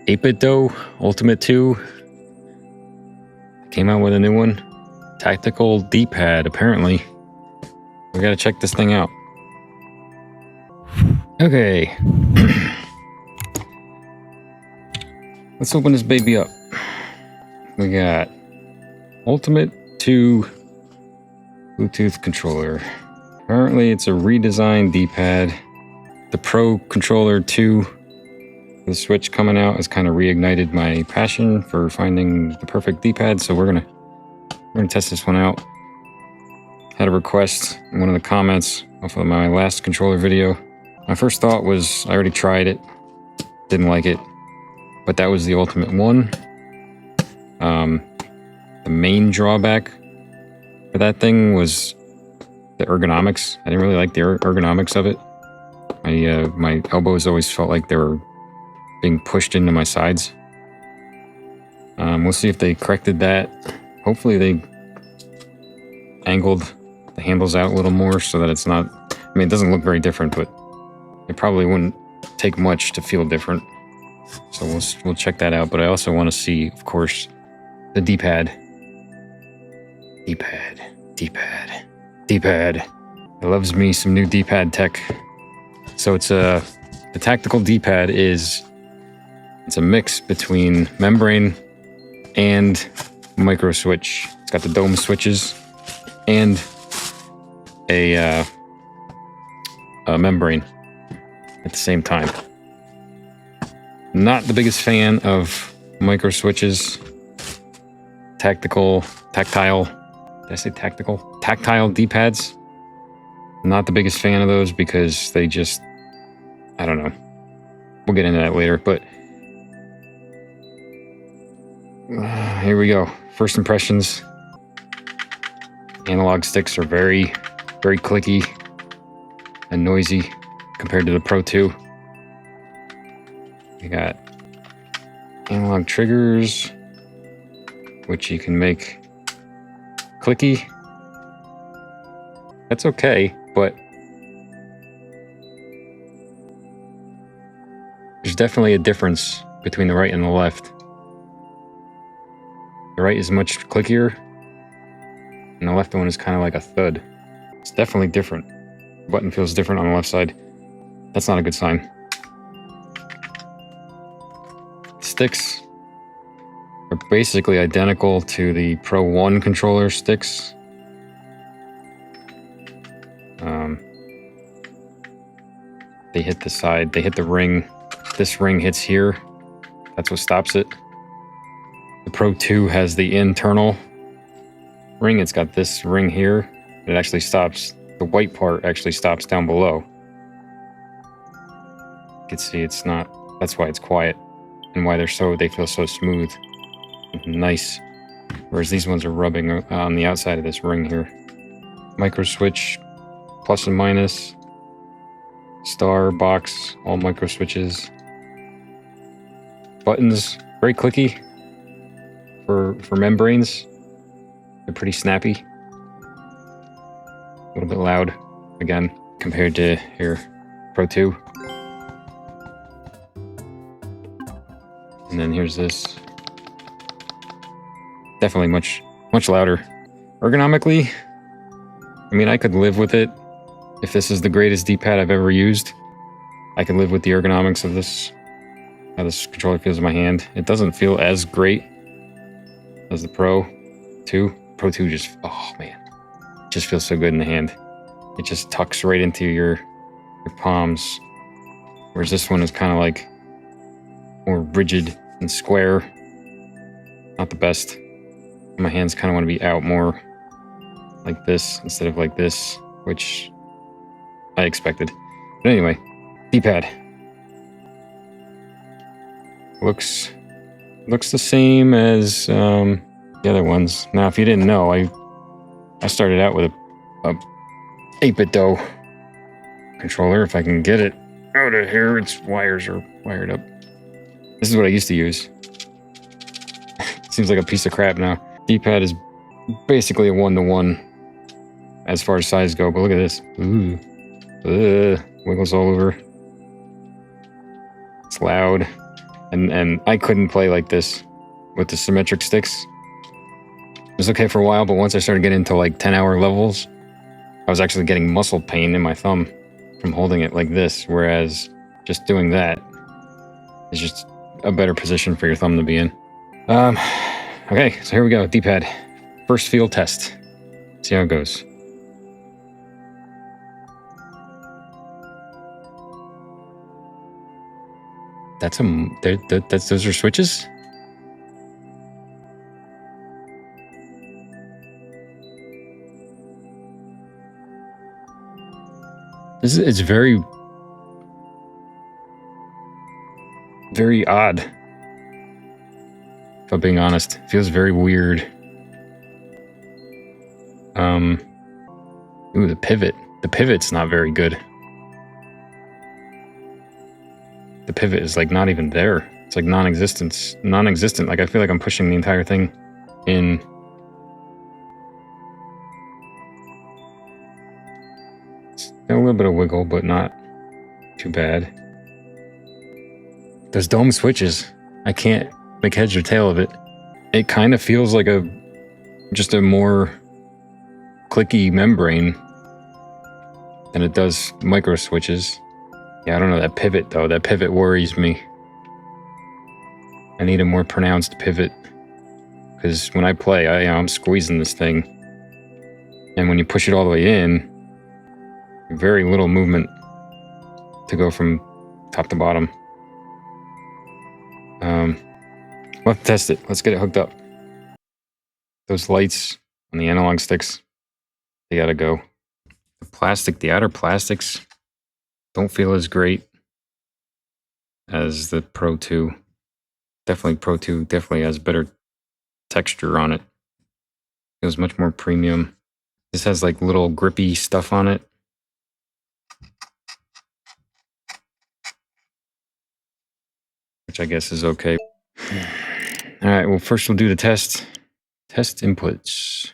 8bitdo Ultimate 2 came out with a new one. Tactical D-pad, apparently. We gotta check this thing out. Okay. Let's open this baby up. We got Ultimate 2 Bluetooth controller. Apparently it's a redesigned D-pad. The Pro Controller 2, the Switch coming out, has kind of reignited my passion for finding the perfect D-pad, so we're gonna test this one out. Had a request in one of the comments off of my last controller video. My first thought was I already tried it, didn't like it, but that was the Ultimate one. The main drawback for that thing was the ergonomics. I didn't really like the ergonomics of it. My elbows always felt like they were being pushed into my sides. We'll see if they corrected that. Hopefully they angled the handles out a little more so that it's not... I mean, it doesn't look very different, but it probably wouldn't take much to feel different. So we'll check that out. But I also want to see, of course, the D-pad. D-pad. It loves me some new D-pad tech. So it's the tactical D-pad it's a mix between membrane and micro switch. It's got the dome switches and a membrane at the same time. Not the biggest fan of micro switches. Tactile. Did I say tactical? Tactile D-pads. Not the biggest fan of those because they just... I don't know. We'll get into that later, but... here we go. First impressions. Analog sticks are very, very clicky and noisy compared to the Pro 2. We got analog triggers, which you can make clicky. That's okay, but there's definitely a difference between the right and the left. The right is much clickier, and the left one is kind of like a thud. It's definitely different. The button feels different on the left side. That's not a good sign. Sticks are basically identical to the Pro 1 controller sticks. They hit the side, they hit the ring. This ring hits here. That's what stops it. The Pro 2 has the internal ring. It's got this ring here. It actually stops. The white part actually stops down below. You can see it's not. That's why it's quiet and why they feel so smooth and nice. Whereas these ones are rubbing on the outside of this ring here. Micro switch, plus and minus, star, box, all micro switches. Buttons, very clicky for membranes. They're pretty snappy. A little bit loud, again, compared to here, Pro 2. And then here's this. Definitely much louder. Ergonomically, I mean, I could live with it. If this is the greatest D-pad I've ever used, I can live with the ergonomics of this, how this controller feels in my hand. It doesn't feel as great as the Pro 2. Pro 2 just, oh man, it just feels so good in the hand. It just tucks right into your palms. Whereas this one is kind of like more rigid and square. Not the best. My hands kind of want to be out more like this instead of like this, which I expected. But anyway, D-pad. Looks the same as the other ones. Now, if you didn't know, I started out with a 8bitdo controller. If I can get it out of here, its wires are wired up. This is what I used to use. Seems like a piece of crap now. D-pad is basically a 1-to-1 as far as size go, but look at this. Ooh. Wiggles all over. It's loud. And I couldn't play like this with the symmetric sticks. It was okay for a while, but once I started getting into like 10-hour levels, I was actually getting muscle pain in my thumb from holding it like this, whereas just doing that is just a better position for your thumb to be in. Okay, so here we go, D-pad. First field test. See how it goes. Those are switches? It's very, very odd. If I'm being honest, it feels very weird. Ooh, the pivot. The pivot's not very good. The pivot is like not even there. It's like non-existent. Like I feel like I'm pushing the entire thing in. It's got a little bit of wiggle, but not too bad. Those dome switches, I can't make heads or tail of it. It kind of feels like just a more clicky membrane than it does micro switches. Yeah, I don't know, that pivot though. That pivot worries me. I need a more pronounced pivot. Because when I play, I'm squeezing this thing. And when you push it all the way in, very little movement to go from top to bottom. We'll have to test it. Let's get it hooked up. Those lights on the analog sticks, they gotta go. The outer plastics don't feel as great as the Pro 2. Definitely Pro 2 definitely has better texture on it. Feels much more premium. This has like little grippy stuff on it. Which I guess is okay. All right, well, first we'll do the test. Test inputs.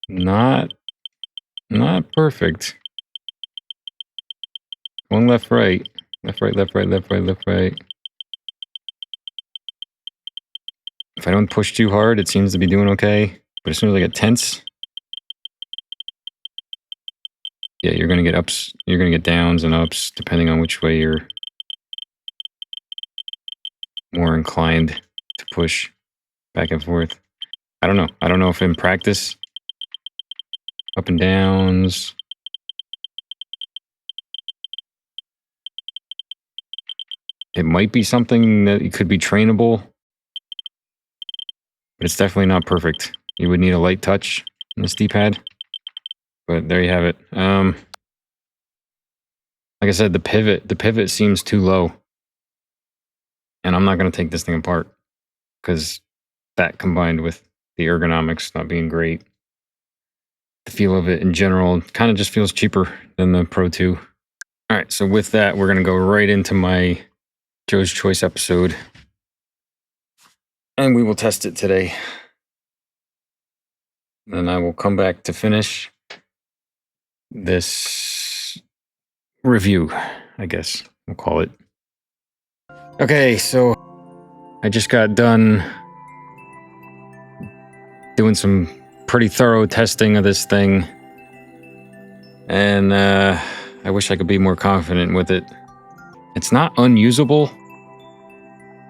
Not perfect. One left, right. Left, right, left, right, left, right, left, right. If I don't push too hard, it seems to be doing okay. But as soon as I get tense, yeah, you're gonna get ups, you're gonna get downs and ups, depending on which way you're more inclined to push back and forth. I don't know. I don't know if in practice, up and downs. It might be something that it could be trainable, but it's definitely not perfect. You would need a light touch on this D-pad, but there you have it. Like I said, the pivot seems too low, and I'm not going to take this thing apart because that combined with the ergonomics not being great, the feel of it in general kind of just feels cheaper than the Pro 2. All right, so with that, we're going to go right into my Joe's Choice episode, and we will test it today. Then I will come back to finish this review, I guess we'll call it. Okay, so I just got done doing some pretty thorough testing of this thing, and I wish I could be more confident with it. It's not unusable.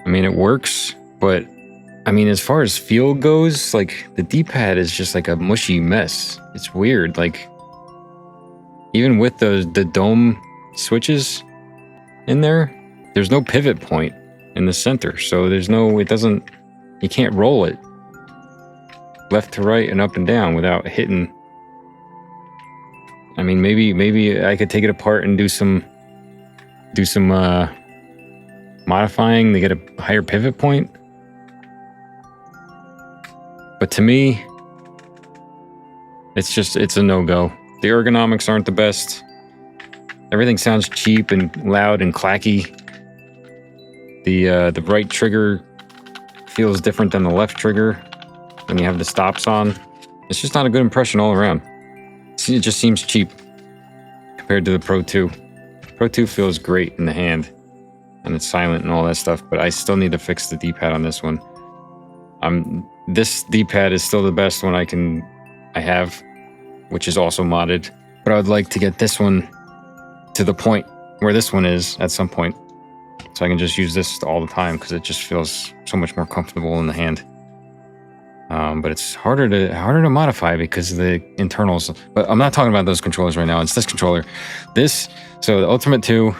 I mean, it works, but I mean, as far as feel goes, like the D-pad is just like a mushy mess. It's weird. Like even with the dome switches in there, there's no pivot point in the center. So you can't roll it left to right and up and down without hitting. I mean, maybe I could take it apart and do some modifying to get a higher pivot point. But to me, it's a no-go. The ergonomics aren't the best. Everything sounds cheap and loud and clacky. The right trigger feels different than the left trigger when you have the stops on. It's just not a good impression all around. See, it just seems cheap compared to the Pro 2. Pro 2 feels great in the hand, and it's silent and all that stuff, but I still need to fix the D-pad on this one. This D-pad is still the best one I have, which is also modded, but I would like to get this one to the point where this one is at some point, so I can just use this all the time because it just feels so much more comfortable in the hand. But it's harder to modify because of the internals. But I'm not talking about those controllers right now. It's this controller. So the Ultimate 2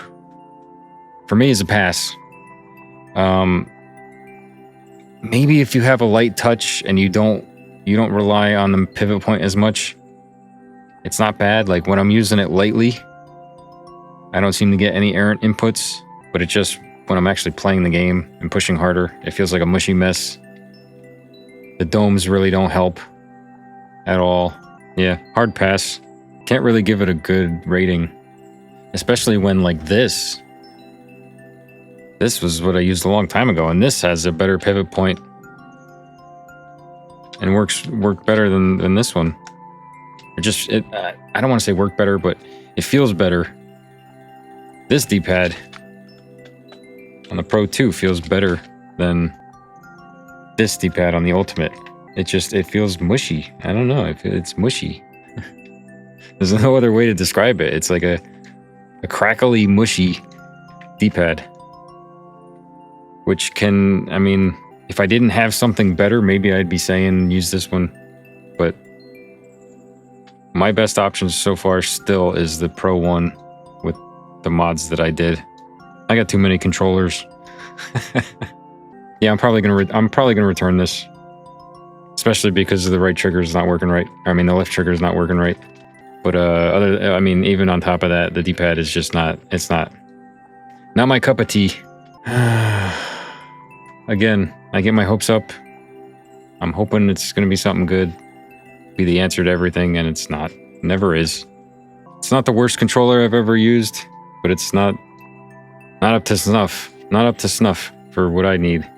for me is a pass. Maybe if you have a light touch and you don't rely on the pivot point as much, it's not bad. Like when I'm using it lightly, I don't seem to get any errant inputs, but it just, when I'm actually playing the game and pushing harder, it feels like a mushy mess. The domes really don't help at all. Yeah, hard pass. Can't really give it a good rating, especially when like this was what I used a long time ago, and this has a better pivot point and worked better than this one. I don't want to say work better, but it feels better. This D-pad on the Pro 2 feels better than this D-pad on the Ultimate. It feels mushy. I don't know. It's mushy. There's no other way to describe it. It's like a crackly, mushy D-pad. Which can, I mean, if I didn't have something better, maybe I'd be saying use this one. But my best option so far still is the Pro 1 with the mods that I did. I got too many controllers. Yeah, I'm probably gonna return this, especially because the right trigger is not working right. I mean, the left trigger is not working right. But even on top of that, the D-pad is just not. It's not my cup of tea. Again, I get my hopes up. I'm hoping it's gonna be something good, be the answer to everything, and it's not. Never is. It's not the worst controller I've ever used, but it's not up to snuff. Not up to snuff for what I need.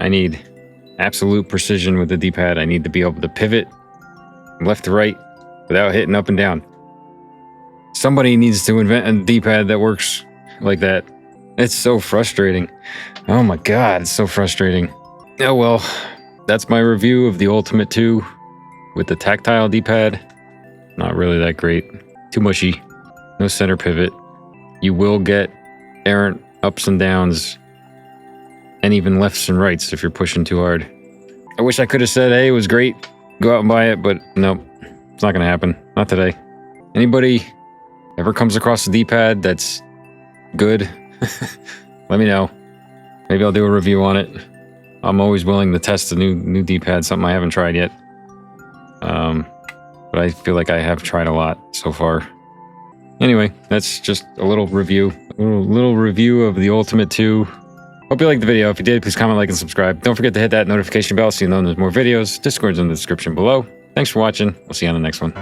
I need absolute precision with the D-pad. I need to be able to pivot from left to right without hitting up and down. Somebody needs to invent a D-pad that works like that. It's so frustrating. Oh my god, it's so frustrating. Oh well, that's my review of the Ultimate 2 with the tactile D-pad. Not really that great. Too mushy. No center pivot. You will get errant ups and downs, and even lefts and rights if you're pushing too hard. I wish I could have said, hey, it was great, go out and buy it, but nope, it's not gonna happen. Not today. Anybody ever comes across a D-pad that's good, let me know. Maybe I'll do a review on it. I'm always willing to test a new D-pad, something I haven't tried yet. But I feel like I have tried a lot so far. Anyway, that's just a little review. A little review of the Ultimate 2. Hope you liked the video. If you did, please comment, like, and subscribe. Don't forget to hit that notification bell so you know there's more videos. Discord's in the description below. Thanks for watching. We'll see you on the next one.